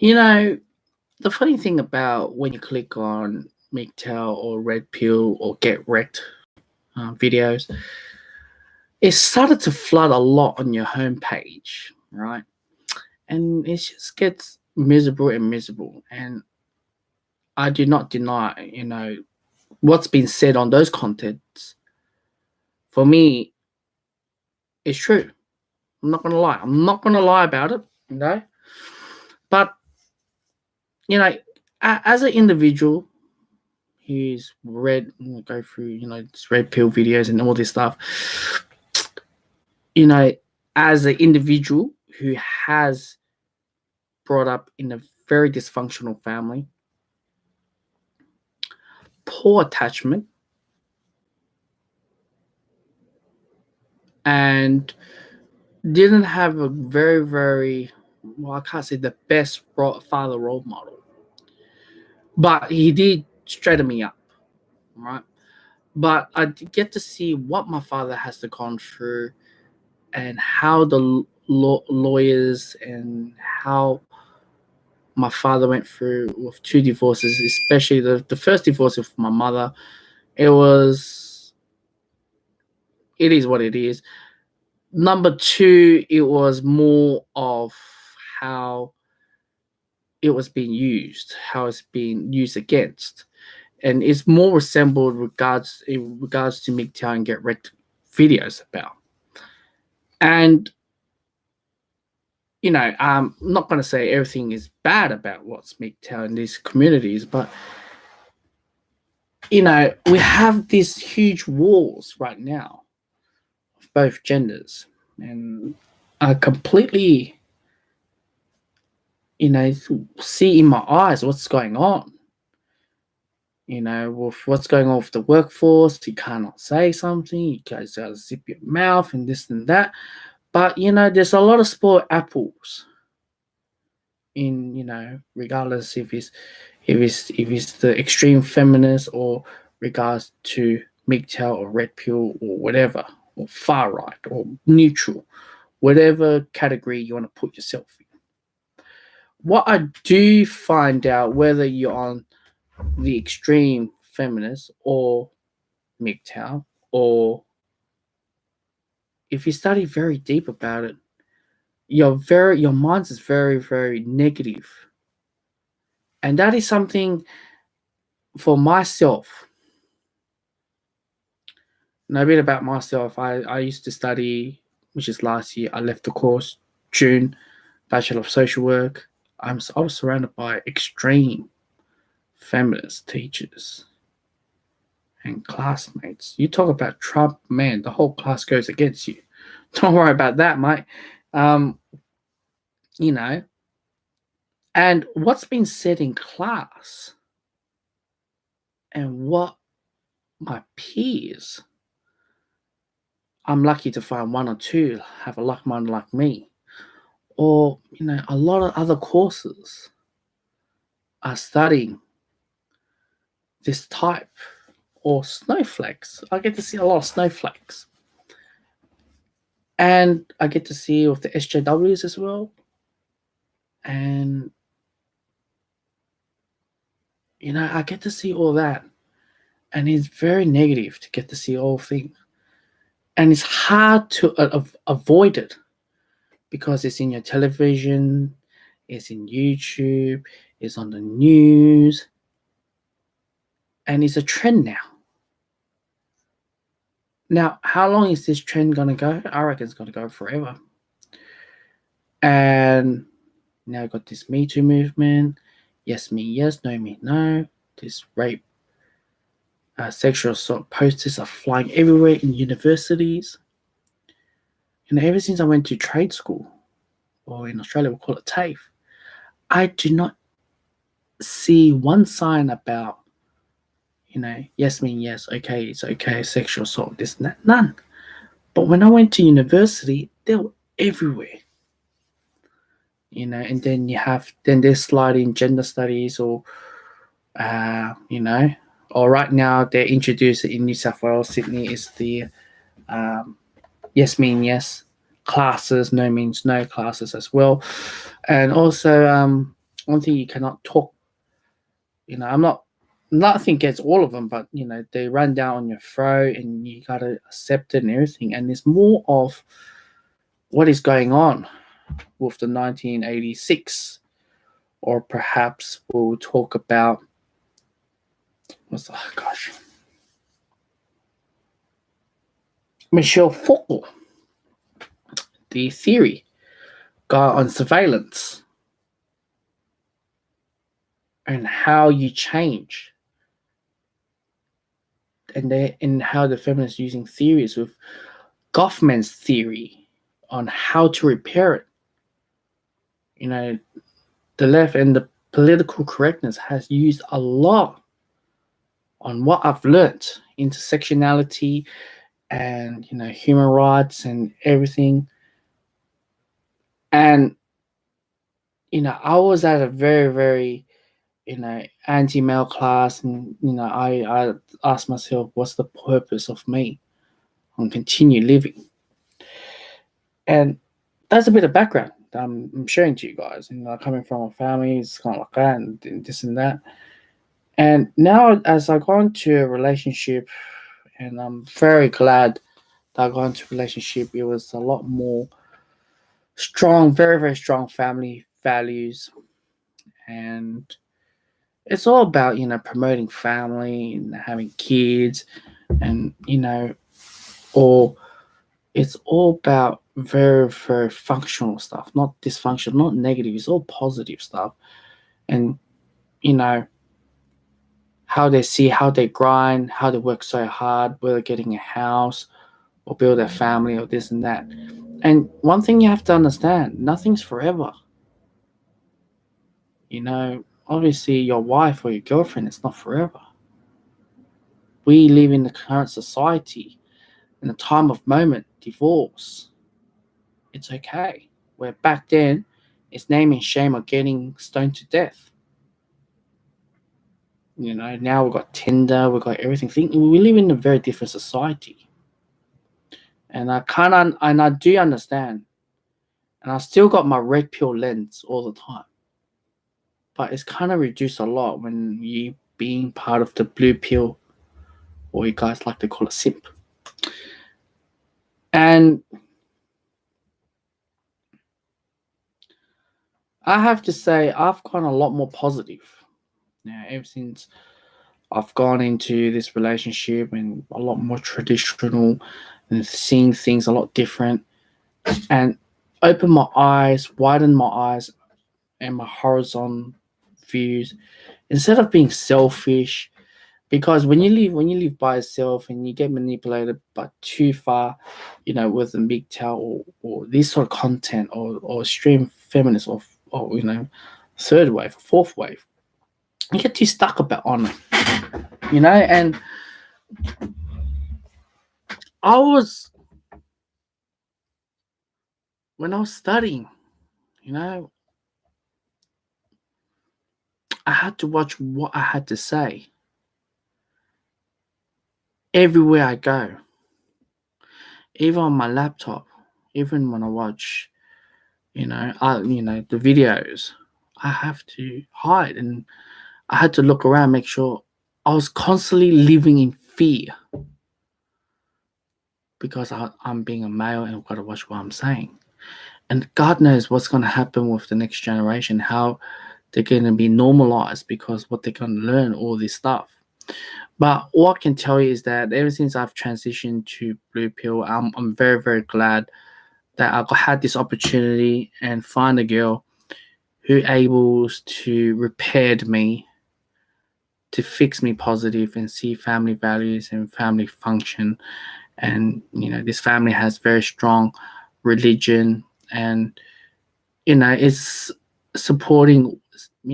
You know, the funny thing about when you click on MGTOW or Red Pill or Get Wrecked videos, it started to flood a lot on your homepage, right? And it just gets miserable and miserable. And I do not deny, what's been said on those contents. For me, it's true. I'm not gonna lie. I'm not gonna lie about it. But as an individual who's go through, this red pill videos and all this stuff, as an individual who has brought up in a very dysfunctional family, poor attachment, and didn't have a very, very, well, I can't say the best father role model, but he did straighten me up, right? But I get to see what my father has to gone through and how the lawyers and how my father went through with two divorces, especially the first divorce with my mother. It is what it is. Number two, it was more of how it was being used, how it's being used against. And it's more resembled in regards to MGTOW and Get Wrecked videos about. And I'm not going to say everything is bad about what's MGTOW in these communities, but we have these huge walls right now of both genders, and I completely, see in my eyes what's going on. With what's going on with the workforce, you cannot say something, you guys gotta zip your mouth and this and that. But there's a lot of spoiled apples in regardless if it's the extreme feminist or regards to MGTOW or red pill or whatever, or far right or neutral, whatever category you want to put yourself in. What I do find out, whether you're on the extreme feminist or MGTOW, or if you study very deep about it, your mind is very, very negative. And that is something for myself. And a bit about myself, I used to study, which is last year, I left the course, June, Bachelor of Social Work. I was surrounded by extreme feminist teachers and classmates. You talk about Trump, man, the whole class goes against you. Don't worry about that, mate. And what's been said in class and what my peers, I'm lucky to find one or two have a like mind like me, or a lot of other courses are studying this type, or snowflakes. I get to see a lot of snowflakes, and I get to see with the SJWs as well. And I get to see all that, and it's very negative to get to see all things, and it's hard to avoid it because it's in your television, it's in YouTube, it's on the news, and it's a trend now. Now, how long is this trend going to go? I reckon it's going to go forever. And now you've got this Me Too movement. Yes, me, yes. No, me, no. This rape, sexual assault posters are flying everywhere in universities. And ever since I went to trade school, or in Australia we call it TAFE, I do not see one sign about, yes mean yes, okay, it's okay, sexual assault, this and that, none. But when I went to university, they were everywhere. And then they're sliding gender studies, or or right now they're introduced in New South Wales, Sydney, is the yes mean yes classes, no means no classes as well. And also One thing you cannot talk. I'm not nothing against all of them, but they run down on your throat, and you gotta accept it and everything. And it's more of what is going on with the 1986, or perhaps we'll talk about gosh, Michel Foucault, the theory guy on surveillance, and how you change, and how the feminists using theories with Goffman's theory on how to repair it. The left and the political correctness has used a lot on what I've learned, intersectionality and human rights and everything. And I was at a very, very anti-male class, and I asked myself, what's the purpose of me on continue living? And that's a bit of background I'm sharing to you guys. Coming from a family, it's kind of like that, and this and that. And now, as I go into a relationship, and I'm very glad that I got into a relationship, it was a lot more strong, very, very strong family values. And it's all about, promoting family and having kids, and, or it's all about very, very functional stuff, not dysfunctional, not negative. It's all positive stuff. And, how they see, how they grind, how they work so hard, whether getting a house or build a family or this and that. And one thing you have to understand, nothing's forever. Obviously your wife or your girlfriend is not forever. We live in the current society, in the time of moment, divorce. It's okay. Where back then, it's name and shame of getting stoned to death. Now we've got Tinder, we've got everything. We live in a very different society. And I do understand. And I still got my red pill lens all the time. But it's kind of reduced a lot when you being part of the blue pill, or you guys like to call it simp. And I have to say, I've gone a lot more positive. Now, ever since I've gone into this relationship, and a lot more traditional, and seeing things a lot different, and open my eyes, widen my eyes, and my horizon views, instead of being selfish. Because when you live by yourself and you get manipulated but too far, with the MGTOW, or this sort of content, or extreme feminist, or third wave, fourth wave, you get too stuck on it, and I was, when I was studying, I had to watch what I had to say everywhere I go, even on my laptop, even when I watch, the videos. I have to hide, and I had to look around, make sure I was constantly living in fear, because I'm being a male and I've got to watch what I'm saying. And God knows what's going to happen with the next generation, how they're going to be normalized, because what they're going to learn, all this stuff. But what I can tell you is that ever since I've transitioned to blue pill, I'm very, very glad that I had this opportunity and find a girl who able to repair me, to fix me positive, and see family values and family function. And this family has very strong religion, and it's supporting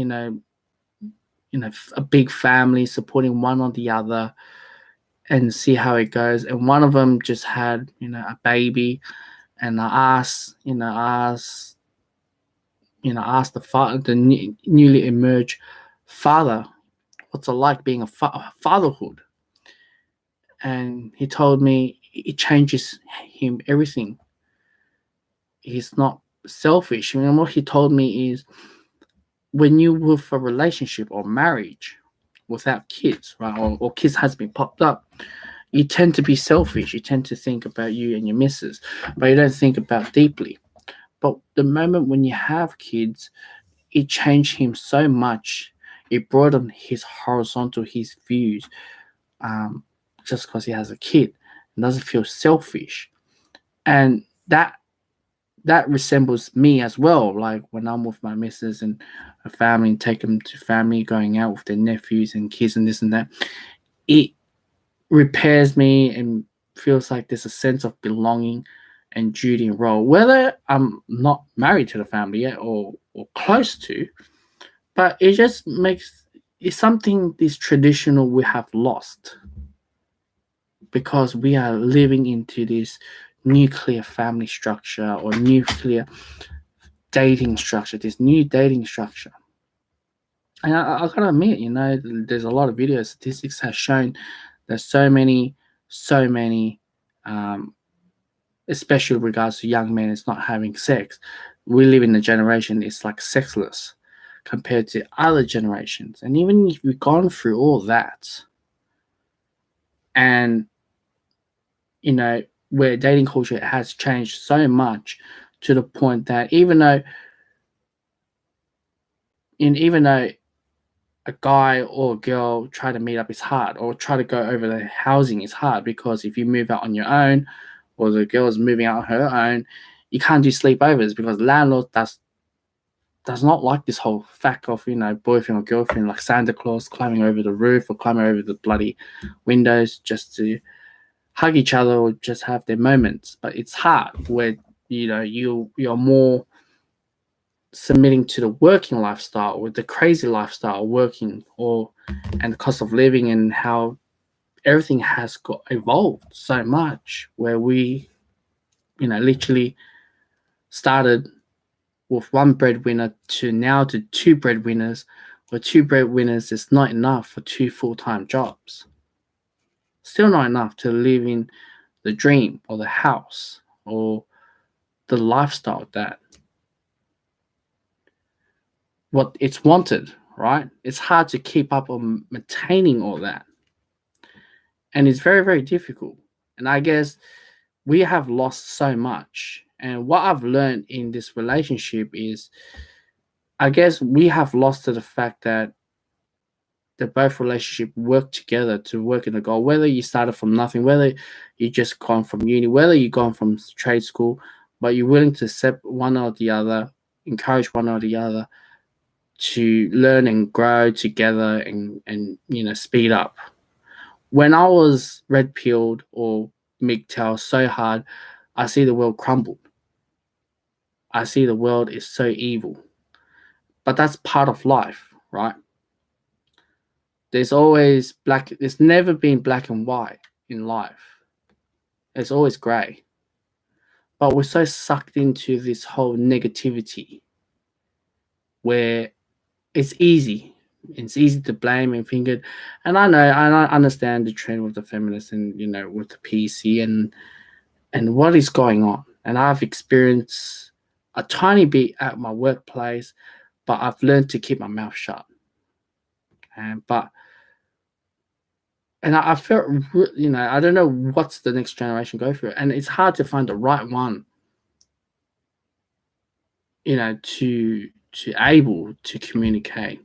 a big family, supporting one or the other, and see how it goes. And one of them just had a baby, and I asked the father, the newly emerged father, what's it like being a fatherhood. And he told me it changes him everything. He's not selfish. What he told me is, when you with a relationship or marriage without kids, right, or kids has been popped up, you tend to be selfish. You tend to think about you and your missus, but you don't think about deeply. But the moment when you have kids, it changed him so much. It broadened his horizontal, his views, um, just because he has a kid and doesn't feel selfish. And that resembles me as well. Like when I'm with my missus and a family and take them to family, going out with their nephews and kids and this and that, it repairs me and feels like there's a sense of belonging and duty and role. Whether I'm not married to the family yet or close to, but it just makes it's something this traditional we have lost because we are living into this nuclear family structure or nuclear dating structure, this new dating structure. And I gotta admit, there's a lot of video statistics have shown that so many, um, especially with regards to young men, it's not having sex. We live in a generation it's like sexless compared to other generations. And even if we've gone through all that, and where dating culture has changed so much to the point that even though a guy or a girl try to meet up is hard, or try to go over the housing is hard, because if you move out on your own or the girl is moving out on her own, you can't do sleepovers because landlord does not like this whole fact of boyfriend or girlfriend like Santa Claus climbing over the roof or climbing over the bloody windows just to hug each other or just have their moments. But it's hard where you're more submitting to the working lifestyle or the crazy lifestyle working, and the cost of living and how everything has got evolved so much, where we literally started with one breadwinner to now to two breadwinners, where two breadwinners is not enough for two full-time jobs, still not enough to live in the dream or the house or the lifestyle that what it's wanted, right? It's hard to keep up on maintaining all that. And it's very, very difficult. And I guess we have lost so much. And what I've learned in this relationship is, I guess we have lost to the fact that both relationship work together to work in a goal. Whether you started from nothing, whether you just gone from uni, whether you gone from trade school, but you're willing to accept one or the other, encourage one or the other to learn and grow together and speed up. When I was red pilled or MGTOW so hard, I see the world crumbled. I see the world is so evil. But that's part of life, right? There's never been black and white in life. It's always grey. But we're so sucked into this whole negativity where it's easy. It's easy to blame and finger. And I understand the trend with the feminists and with the PC and what is going on. And I've experienced a tiny bit at my workplace, but I've learned to keep my mouth shut. And I felt, I don't know what's the next generation go through, and it's hard to find the right one, to able to communicate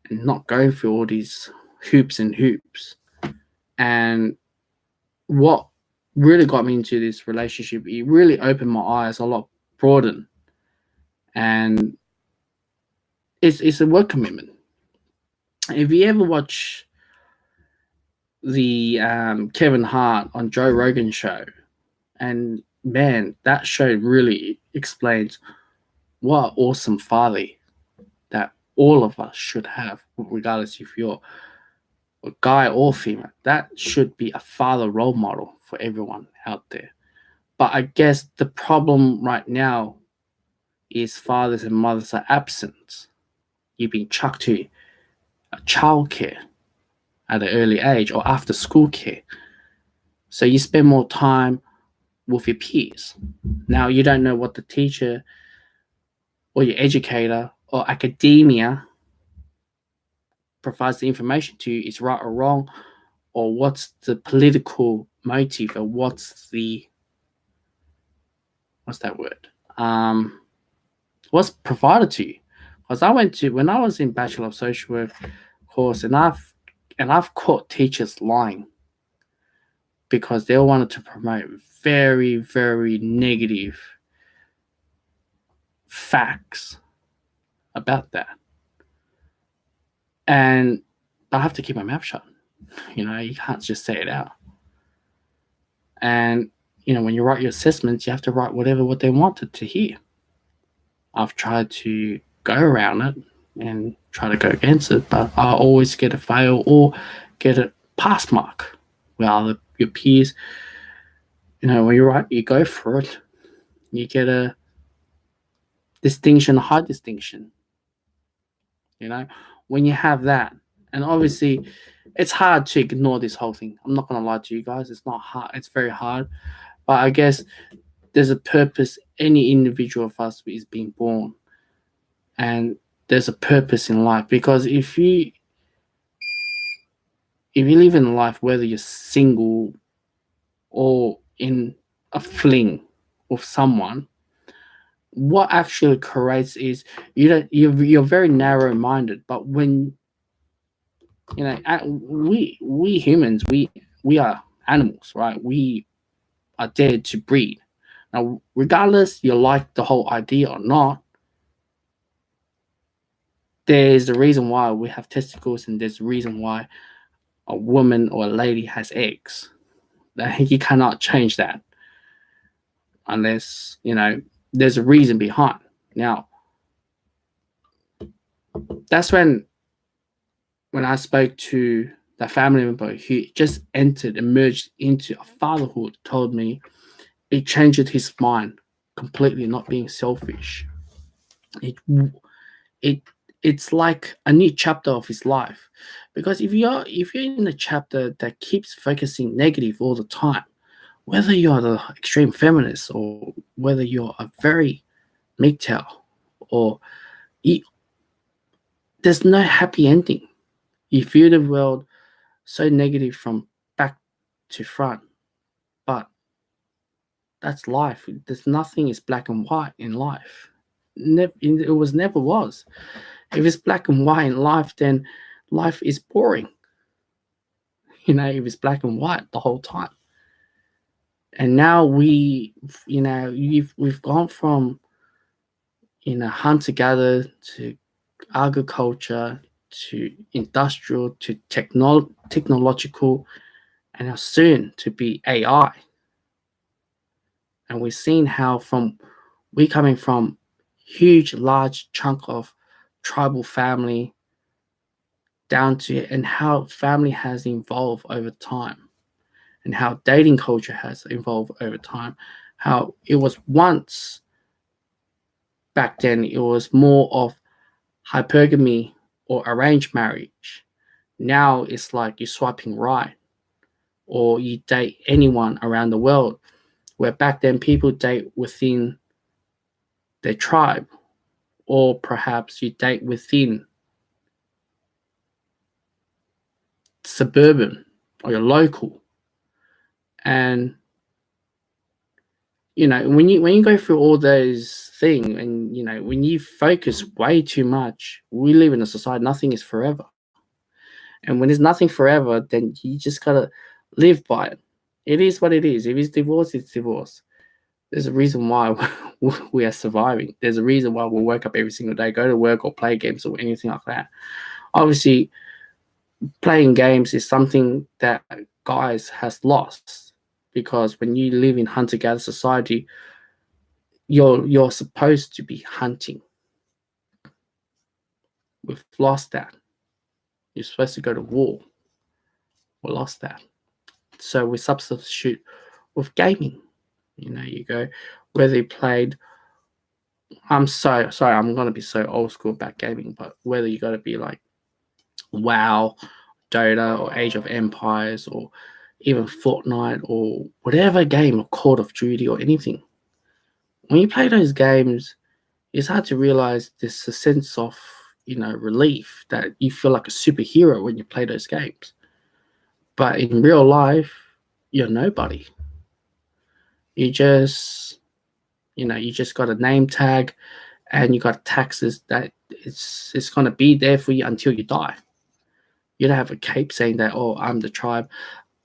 and not go through all these hoops and hoops. And what really got me into this relationship, it really opened my eyes a lot, broadened, and it's a work commitment. If you ever watch the Kevin Hart on Joe Rogan show, and man, that show really explains what awesome father that all of us should have, regardless if you're a guy or female. That should be a father role model for everyone out there. But I guess the problem right now is fathers and mothers are absent. You've been chucked to a childcare at an early age or after school care. So you spend more time with your peers. Now you don't know what the teacher or your educator or academia provides the information to you is right or wrong, or what's the political motive, or what's that word? What's provided to you? Because when I was in Bachelor of Social Work course, and I've caught teachers lying because they wanted to promote very, very negative facts about that. And I have to keep my mouth shut. You can't just say it out. And, when you write your assessments, you have to write what they wanted to hear. I've tried to go around it and try to go against it, but I always get a fail or get a pass mark. Well, your peers, when you write, you go for it. You get a distinction, a high distinction. When you have that, and obviously it's hard to ignore this whole thing. I'm not going to lie to you guys. It's not hard. It's very hard. But I guess there's a purpose. Any individual of us is being born. And there's a purpose in life. Because if you live in life, whether you're single or in a fling with someone, what actually creates is you're very narrow-minded. But when we humans, we are animals, right? We are there to breed. Now, regardless you like the whole idea or not, there's a reason why we have testicles, and there's a reason why a woman or a lady has eggs. You cannot change that unless there's a reason behind. Now, that's when I spoke to the family member who just emerged into a fatherhood, told me it changed his mind completely, not being selfish. It's like a new chapter of his life. Because if you're in a chapter that keeps focusing negative all the time, whether you're the extreme feminist or whether you're a very MGTOW, or there's no happy ending. You view the world so negative from back to front. But that's life. There's nothing is black and white in life. It never was. If it's black and white in life, then life is boring. If it's black and white the whole time. And now we've gone from hunter-gatherer to agriculture to industrial to technological, and now soon to be AI. And we've seen how we're coming from huge, large chunk of tribal family down to, and how family has evolved over time, and how dating culture has evolved over time. How it was once, back then, it was more of hypergamy or arranged marriage. Now it's like you're swiping right, or you date anyone around the world, where back then people date within their tribe, or perhaps you date within suburban or your local. And when you go through all those things, and when you focus way too much, we live in a society, nothing is forever. And when there's nothing forever, then you just gotta live by it. It is what it is. If it's divorce, it's divorce. There's a reason why we are surviving. There's a reason why we wake up every single day, go to work or play games or anything like that. Obviously, playing games is something that guys has lost, because when you live in hunter-gatherer society, you're supposed to be hunting. We've lost that. You're supposed to go to war. We lost that. So we substitute with gaming. You go, whether you played, I'm so sorry, I'm going to be so old school about gaming, but whether you got to be like WoW, Dota, or Age of Empires, or even Fortnite, or whatever game, or Call of Duty, or anything. When you play those games, it's hard to realize this a sense of, relief that you feel like a superhero when you play those games. But in real life, you're nobody. You just, you just got a name tag, and you got taxes that it's gonna be there for you until you die. You don't have a cape saying that, oh, I'm the tribe.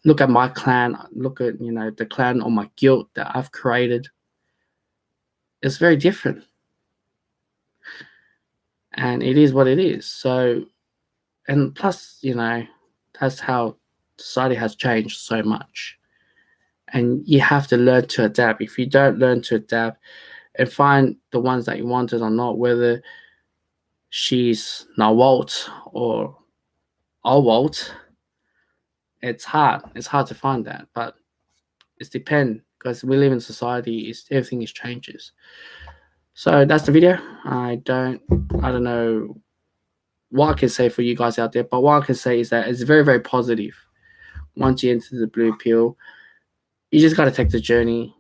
Look at my clan. Look at, the clan or my guild that I've created. It's very different. And it is what it is. So, and plus, that's how society has changed so much. And you have to learn to adapt. If you don't learn to adapt and find the ones that you wanted or not, whether she's Nawalt or Alwalt, it's hard. It's hard to find that. But it depends, because we live in society, everything is changes. So that's the video. I don't know what I can say for you guys out there, but what I can say is that it's very, very positive. Once you enter the blue pill, you just got to take the journey.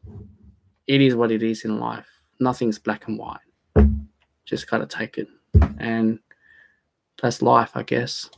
It is what it is in life. Nothing's black and white. Just got to take it. And that's life, I guess.